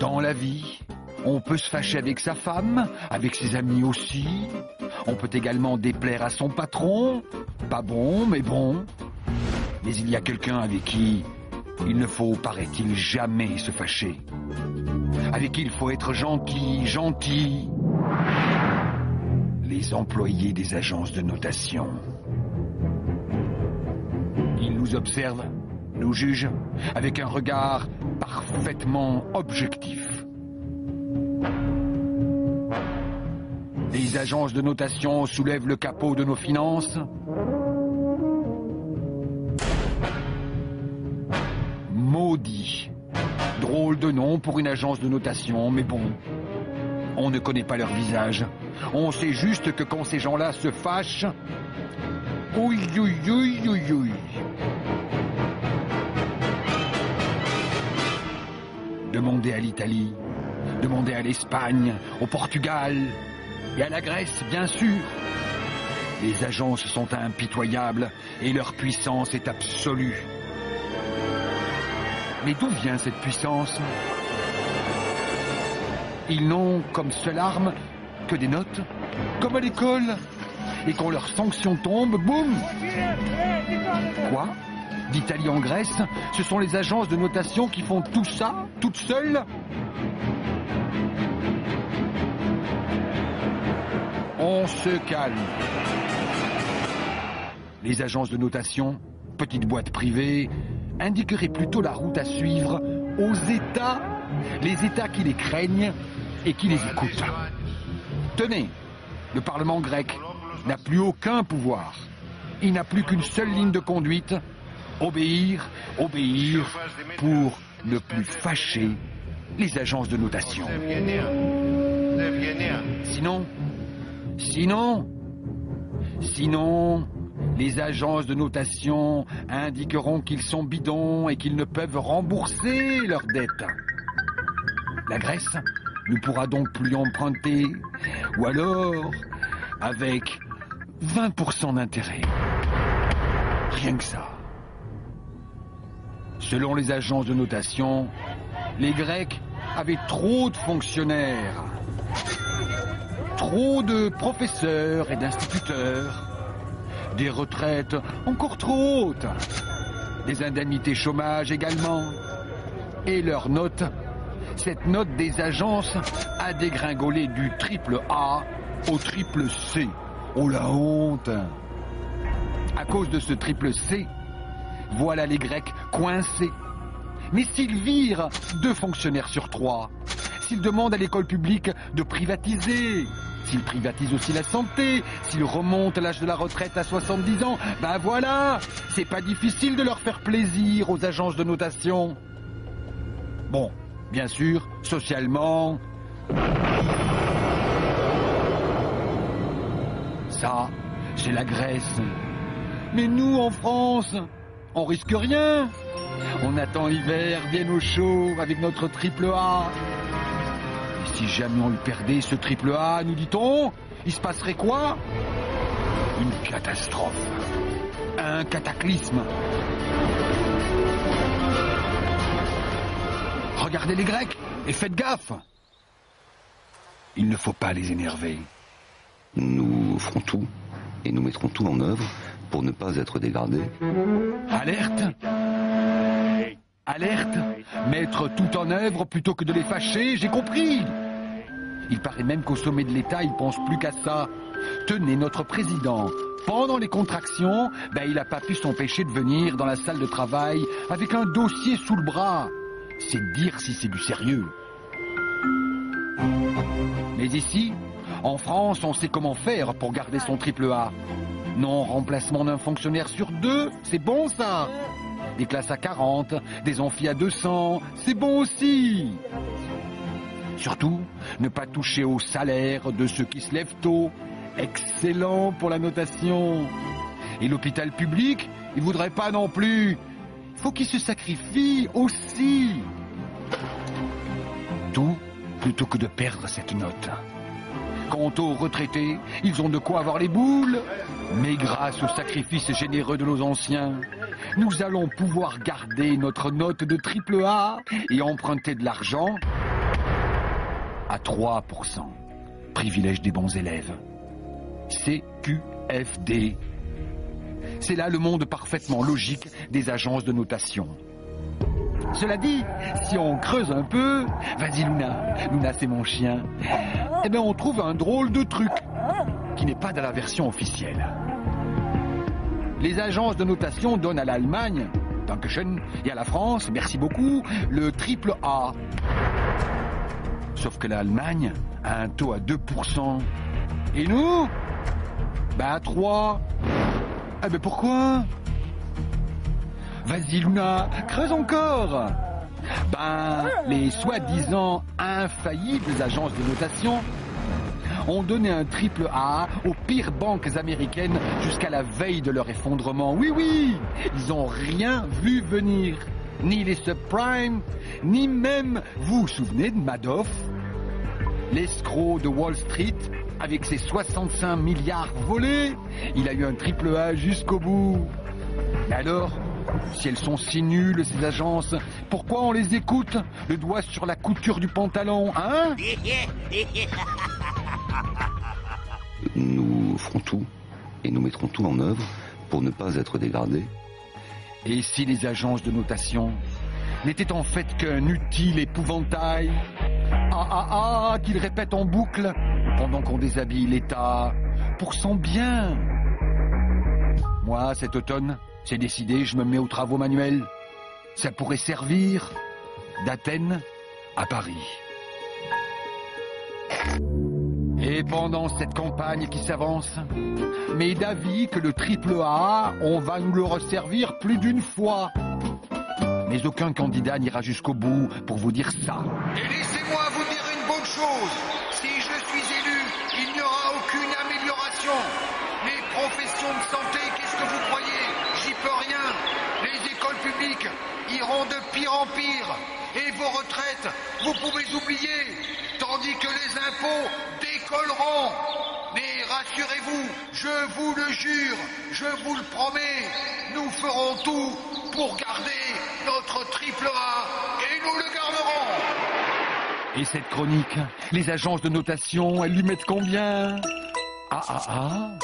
Dans la vie, on peut se fâcher avec sa femme, avec ses amis aussi. On peut également déplaire à son patron. Pas bon, mais bon. Mais il y a quelqu'un avec qui il ne faut, paraît-il, jamais se fâcher. Avec qui il faut être gentil. Les employés des agences de notation. Ils nous observent, nous jugent, avec un regard parfaitement objectif. Les agences de notation soulèvent le capot de nos finances. Maudit. Drôle de nom pour une agence de notation, mais bon. On ne connaît pas leur visage. On sait juste que quand ces gens-là se fâchent... Ouï, ouï, ouï, ouï, ouï. Demandez à l'Italie, demandez à l'Espagne, au Portugal et à la Grèce, bien sûr. Les agences sont impitoyables et leur puissance est absolue. Mais d'où vient cette puissance? Ils n'ont comme seule arme que des notes, comme à l'école. Et quand leur sanction tombe, boum! Quoi? D'Italie en Grèce, ce sont les agences de notation qui font tout ça, toutes seules? On se calme. Les agences de notation, petites boîtes privées, indiqueraient plutôt la route à suivre aux États, les États qui les craignent et qui les écoutent. Tenez, le Parlement grec n'a plus aucun pouvoir. Il n'a plus qu'une seule ligne de conduite, obéir, obéir, pour ne plus fâcher les agences de notation. Sinon, les agences de notation indiqueront qu'ils sont bidons et qu'ils ne peuvent rembourser leurs dettes. La Grèce ne pourra donc plus emprunter, ou alors avec 20% d'intérêt. Rien que ça. Selon les agences de notation, les Grecs avaient trop de fonctionnaires, trop de professeurs et d'instituteurs, des retraites encore trop hautes, des indemnités chômage également, et leur note, cette note des agences a dégringolé du triple A au triple C. Oh la honte! À cause de ce triple C, voilà les Grecs coincés. Mais s'ils virent 2 fonctionnaires sur 3, s'ils demandent à l'école publique de privatiser, s'ils privatisent aussi la santé, s'ils remontent l'âge de la retraite à 70 ans, ben voilà, c'est pas difficile de leur faire plaisir aux agences de notation. Bon, bien sûr, socialement, ça, c'est la Grèce. Mais nous, en France, on risque rien. On attend l'hiver bien au chaud avec notre triple A. Et si jamais on le perdait, ce triple A, nous dit-on, il se passerait quoi? Une catastrophe. Un cataclysme. Regardez les Grecs et faites gaffe. Il ne faut pas les énerver. Nous ferons tout et nous mettrons tout en œuvre pour ne pas être dégradés. Alerte! Alerte! Mettre tout en œuvre plutôt que de les fâcher, j'ai compris! Il paraît même qu'au sommet de l'État, ils pensent plus qu'à ça. Tenez, notre président, pendant les contractions, il n'a pas pu s'empêcher de venir dans la salle de travail avec un dossier sous le bras. C'est dire si c'est du sérieux. Mais ici, en France, on sait comment faire pour garder son triple A. Non-remplacement d'un fonctionnaire sur 2, c'est bon ça. Des classes à 40, des amphis à 200, c'est bon aussi. Surtout, ne pas toucher au salaire de ceux qui se lèvent tôt. Excellent pour la notation. Et l'hôpital public, il voudrait pas non plus. Il faut qu'il se sacrifie aussi. Tout plutôt que de perdre cette note. Quant aux retraités, ils ont de quoi avoir les boules. Mais grâce au sacrifice généreux de nos anciens, nous allons pouvoir garder notre note de triple A et emprunter de l'argent à 3%. Privilège des bons élèves. CQFD. C'est là le monde parfaitement logique des agences de notation. Cela dit, si on creuse un peu, vas-y Luna, Luna c'est mon chien, eh bien on trouve un drôle de truc qui n'est pas dans la version officielle. Les agences de notation donnent à l'Allemagne, Dankeschön, et à la France, merci beaucoup, le triple A. Sauf que l'Allemagne a un taux à 2%. Et nous, à 3. Ah ben pourquoi? Vas-y Luna, creuse encore. Les soi-disant infaillibles agences de notation ont donné un triple A aux pires banques américaines jusqu'à la veille de leur effondrement. Oui, oui, ils n'ont rien vu venir. Ni les subprimes, ni même, vous vous souvenez de Madoff, l'escroc de Wall Street, avec ses 65 milliards volés, il a eu un triple A jusqu'au bout. Mais alors, si elles sont si nulles, ces agences, pourquoi on les écoute? Le doigt sur la couture du pantalon, hein? Nous ferons tout et nous mettrons tout en œuvre pour ne pas être dégradés. Et si les agences de notation n'étaient en fait qu'un utile épouvantail? Qu'ils répètent en boucle pendant qu'on déshabille l'État pour son bien. Moi, cet automne, c'est décidé, je me mets aux travaux manuels. Ça pourrait servir d'Athènes à Paris. Et pendant cette campagne qui s'avance, mais d'avis que le triple A, on va nous le resservir plus d'une fois. Mais aucun candidat n'ira jusqu'au bout pour vous dire ça. Et laissez-moi vous dire une bonne chose. Si je suis élu, il n'y aura aucune amélioration. Les professions de santé, qu'est-ce que vous croyez? J'y peux rien. Les écoles publiques iront de pire en pire. Et vos retraites, vous pouvez oublier. Tandis que les impôts décolleront. Mais rassurez-vous, je vous le jure, je vous le promets, nous ferons tout pour garder notre triple A et nous le garderons. Et cette chronique, les agences de notation, elles lui mettent combien? Ah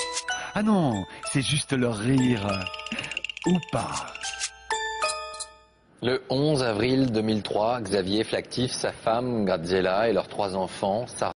non, c'est juste leur rire. Ou pas. Le 11 avril 2003, Xavier Flactif, sa femme Graziella et leurs 3 enfants, Sarah